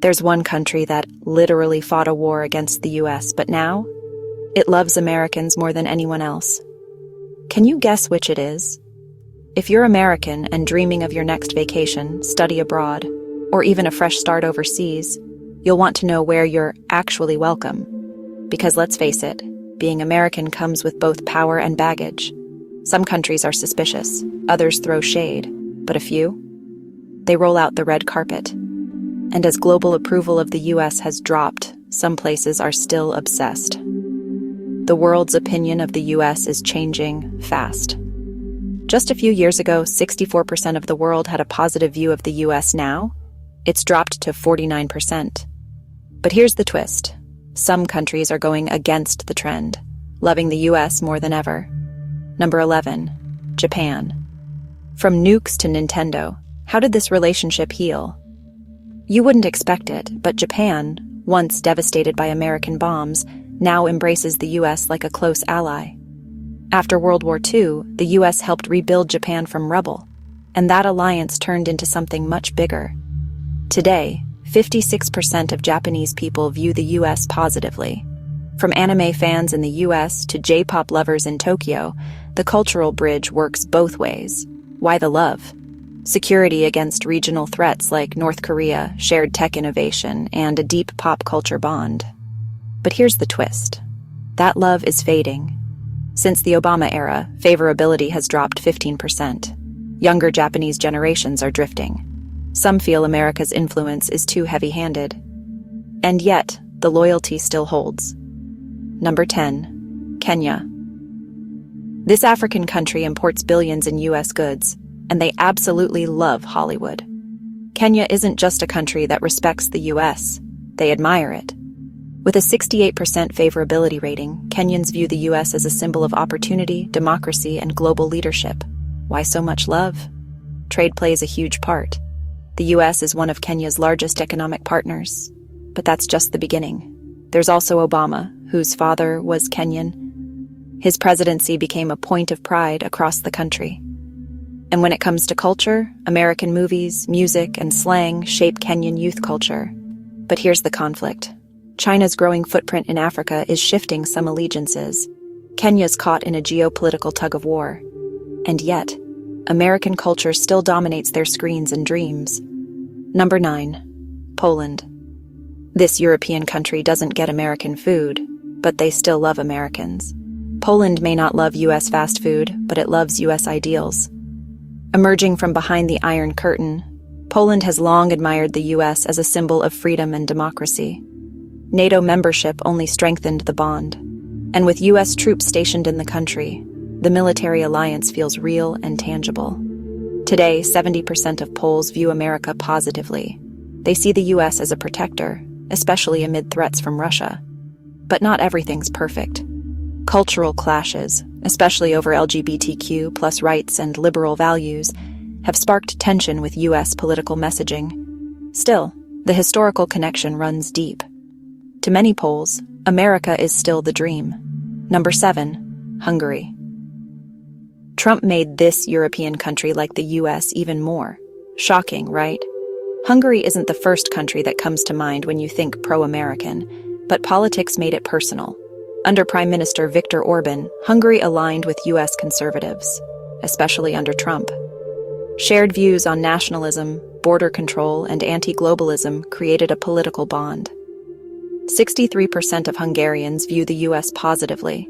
There's one country that literally fought a war against the US, but now it loves Americans more than anyone else. Can you guess which it is? If you're American and dreaming of your next vacation, study abroad, or even a fresh start overseas, you'll want to know where you're actually welcome. Because let's face it, being American comes with both power and baggage. Some countries are suspicious, others throw shade, but a few? They roll out the red carpet. And as global approval of the US has dropped, some places are still obsessed. The world's opinion of the US is changing fast. Just a few years ago, 64% of the world had a positive view of the US. Now, it's dropped to 49%. But here's the twist. Some countries are going against the trend, loving the US more than ever. Number 11, Japan. From nukes to Nintendo, how did this relationship heal? You wouldn't expect it, but Japan, once devastated by American bombs, now embraces the US like a close ally. After World War II, the US helped rebuild Japan from rubble, and that alliance turned into something much bigger. Today, 56% of Japanese people view the US positively. From anime fans in the US to J-pop lovers in Tokyo, the cultural bridge works both ways. Why the love? Security against regional threats like North Korea, shared tech innovation, and a deep pop culture bond. But here's the twist. That love is fading. Since the Obama era, favorability has dropped 15%. Younger Japanese generations are drifting. Some feel America's influence is too heavy-handed. And yet, the loyalty still holds. Number 10, Kenya. This African country imports billions in US goods, and they absolutely love Hollywood. Kenya isn't just a country that respects the US, they admire it. With a 68% favorability rating, Kenyans view the US as a symbol of opportunity, democracy, and global leadership. Why so much love? Trade plays a huge part. The US is one of Kenya's largest economic partners. But that's just the beginning. There's also Obama, whose father was Kenyan. His presidency became a point of pride across the country. And when it comes to culture, American movies, music, and slang shape Kenyan youth culture. But here's the conflict. China's growing footprint in Africa is shifting some allegiances. Kenya's caught in a geopolitical tug-of-war. And yet, American culture still dominates their screens and dreams. Number 9, Poland. This European country doesn't get American food, but they still love Americans. Poland may not love US fast food, but it loves US ideals. Emerging from behind the Iron Curtain, Poland has long admired the US as a symbol of freedom and democracy. NATO membership only strengthened the bond. And with US troops stationed in the country, the military alliance feels real and tangible. Today, 70% of Poles view America positively. They see the US as a protector, especially amid threats from Russia. But not everything's perfect. Cultural clashes, especially over LGBTQ plus rights and liberal values, have sparked tension with US political messaging. Still, the historical connection runs deep. To many Poles, America is still the dream. Number 7, Hungary. Trump made this European country like the US even more. Shocking, right? Hungary isn't the first country that comes to mind when you think pro-American, but politics made it personal. Under Prime Minister Viktor Orban, Hungary aligned with US conservatives, especially under Trump. Shared views on nationalism, border control, and anti-globalism created a political bond. 63% of Hungarians view the US positively.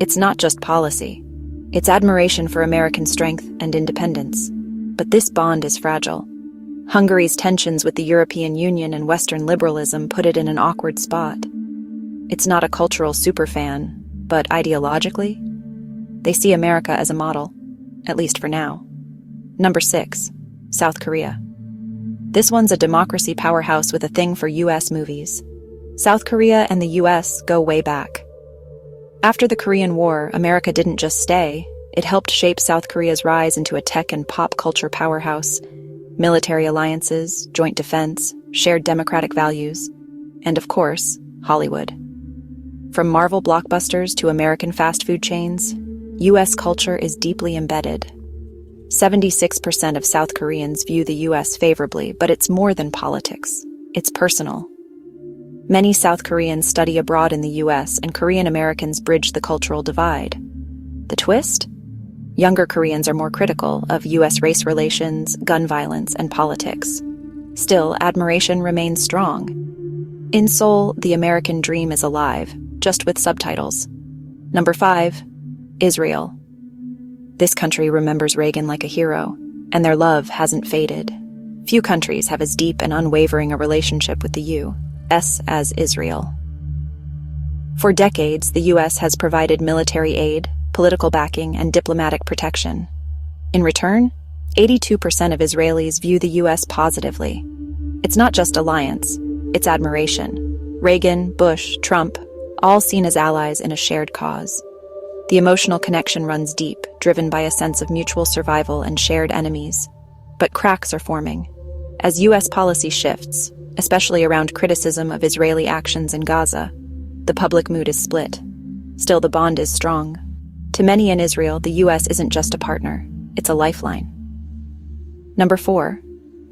It's not just policy. It's admiration for American strength and independence. But this bond is fragile. Hungary's tensions with the European Union and Western liberalism put it in an awkward spot. It's not a cultural superfan, but ideologically, they see America as a model, at least for now. Number 6, South Korea. This one's a democracy powerhouse with a thing for US movies. South Korea and the US go way back. After the Korean War, America didn't just stay, it helped shape South Korea's rise into a tech and pop culture powerhouse. Military alliances, joint defense, shared democratic values, and of course, Hollywood. From Marvel blockbusters to American fast food chains, US culture is deeply embedded. 76% of South Koreans view the US favorably, but it's more than politics. It's personal. Many South Koreans study abroad in the US, and Korean Americans bridge the cultural divide. The twist? Younger Koreans are more critical of US race relations, gun violence, and politics. Still, admiration remains strong. In Seoul, the American dream is alive, just with subtitles. Number 5, Israel. This country remembers Reagan like a hero, and their love hasn't faded. Few countries have as deep and unwavering a relationship with the U.S. as Israel. For decades, the U.S. has provided military aid, political backing, and diplomatic protection. In return, 82% of Israelis view the U.S. positively. It's not just alliance, it's admiration. Reagan, Bush, Trump, all seen as allies in a shared cause. The emotional connection runs deep, driven by a sense of mutual survival and shared enemies. But cracks are forming. As U.S. policy shifts, especially around criticism of Israeli actions in Gaza, the public mood is split. Still, the bond is strong. To many in Israel, the U.S. isn't just a partner, it's a lifeline. Number 4,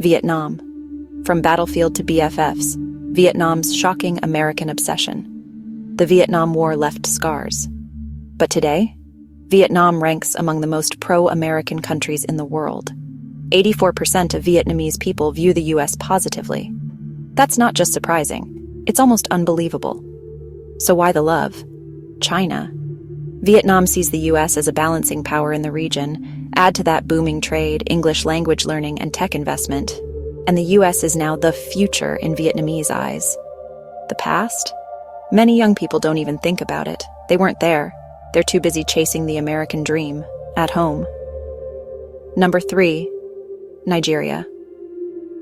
Vietnam. From battlefield to BFFs, Vietnam's shocking American obsession. The Vietnam War left scars. But today, Vietnam ranks among the most pro-American countries in the world. 84% of Vietnamese people view the U.S. positively. That's not just surprising, it's almost unbelievable. So why the love? China. Vietnam sees the U.S. as a balancing power in the region. Add to that booming trade, English language learning, and tech investment, and the U.S. is now the future in Vietnamese eyes. The past? Many young people don't even think about it. They weren't there. They're too busy chasing the American dream, at home. Number 3, Nigeria.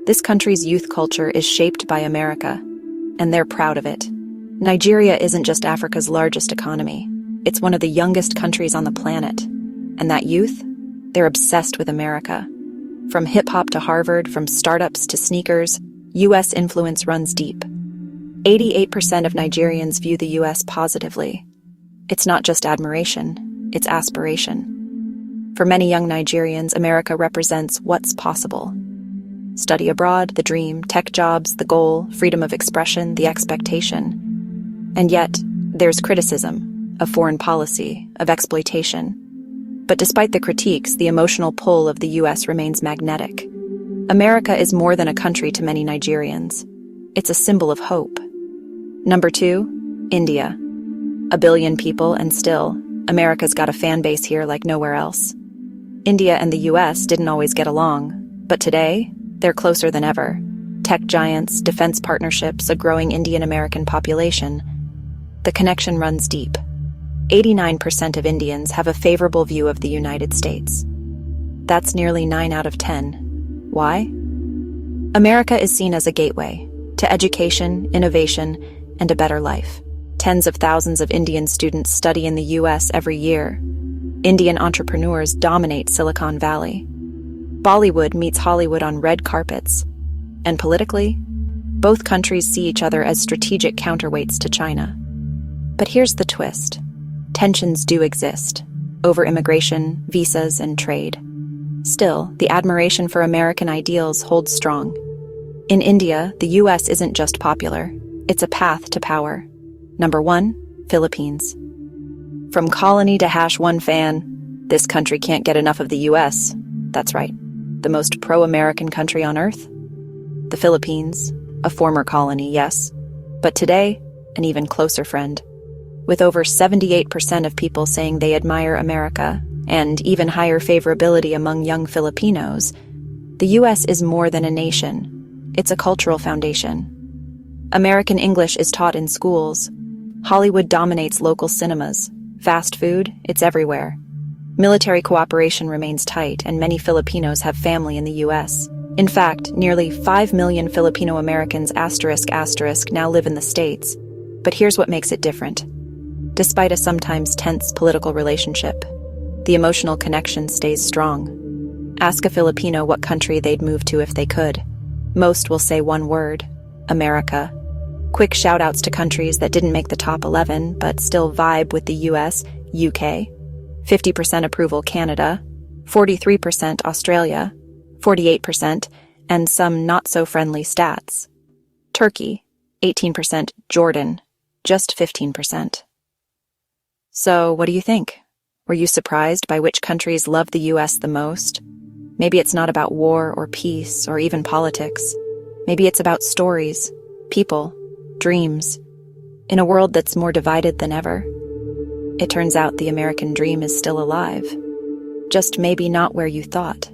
This country's youth culture is shaped by America, and they're proud of it. Nigeria isn't just Africa's largest economy. It's one of the youngest countries on the planet. And that youth? They're obsessed with America. From hip-hop to Harvard, from startups to sneakers, U.S. influence runs deep. 88% of Nigerians view the U.S. positively. It's not just admiration, it's aspiration. For many young Nigerians, America represents what's possible. Study abroad, the dream, tech jobs, the goal, freedom of expression, the expectation. And yet, there's criticism of foreign policy, of exploitation. But despite the critiques, the emotional pull of the U.S. remains magnetic. America is more than a country to many Nigerians. It's a symbol of hope. Number 2, India. 1 billion people, and still, America's got a fan base here like nowhere else. India and the U.S. didn't always get along, but today, they're closer than ever. Tech giants, defense partnerships, a growing Indian-American population. The connection runs deep. 89% of Indians have a favorable view of the United States. That's nearly 9 out of 10. Why? America is seen as a gateway to education, innovation, and a better life. Tens of thousands of Indian students study in the U.S. every year. Indian entrepreneurs dominate Silicon Valley. Bollywood meets Hollywood on red carpets. And politically, both countries see each other as strategic counterweights to China. But here's the twist. Tensions do exist, over immigration, visas, and trade. Still, the admiration for American ideals holds strong. In India, the U.S. isn't just popular, it's a path to power. Number 1, Philippines. From colony to #1 fan, this country can't get enough of the U.S. That's right, the most pro-American country on earth. The Philippines, a former colony, yes, but today, an even closer friend. With over 78% of people saying they admire America, and even higher favorability among young Filipinos, the U.S. is more than a nation. It's a cultural foundation. American English is taught in schools. Hollywood dominates local cinemas. Fast food, it's everywhere. Military cooperation remains tight, and many Filipinos have family in the U.S. In fact, nearly 5 million Filipino Americans *** now live in the States. But here's what makes it different. Despite a sometimes tense political relationship, the emotional connection stays strong. Ask a Filipino what country they'd move to if they could. Most will say one word: America. Quick shout-outs to countries that didn't make the top 11 but still vibe with the US, UK. 50% approval Canada, 43% Australia, 48%, and some not-so-friendly stats. Turkey, 18%, Jordan, just 15%. So, what do you think? Were you surprised by which countries love the US the most? Maybe it's not about war or peace or even politics. Maybe it's about stories, people, dreams. In a world that's more divided than ever, it turns out the American dream is still alive. Just maybe not where you thought.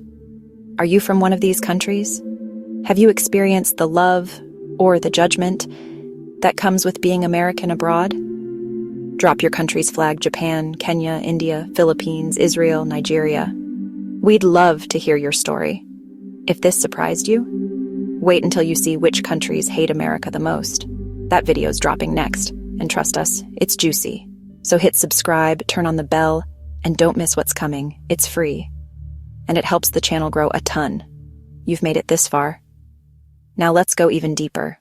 Are you from one of these countries? Have you experienced the love or the judgment that comes with being American abroad? Drop your country's flag: Japan, Kenya, India, Philippines, Israel, Nigeria. We'd love to hear your story. If this surprised you, wait until you see which countries hate America the most. That video's dropping next, and trust us, it's juicy. So hit subscribe, turn on the bell, and don't miss what's coming. It's free. And it helps the channel grow a ton. You've made it this far. Now let's go even deeper.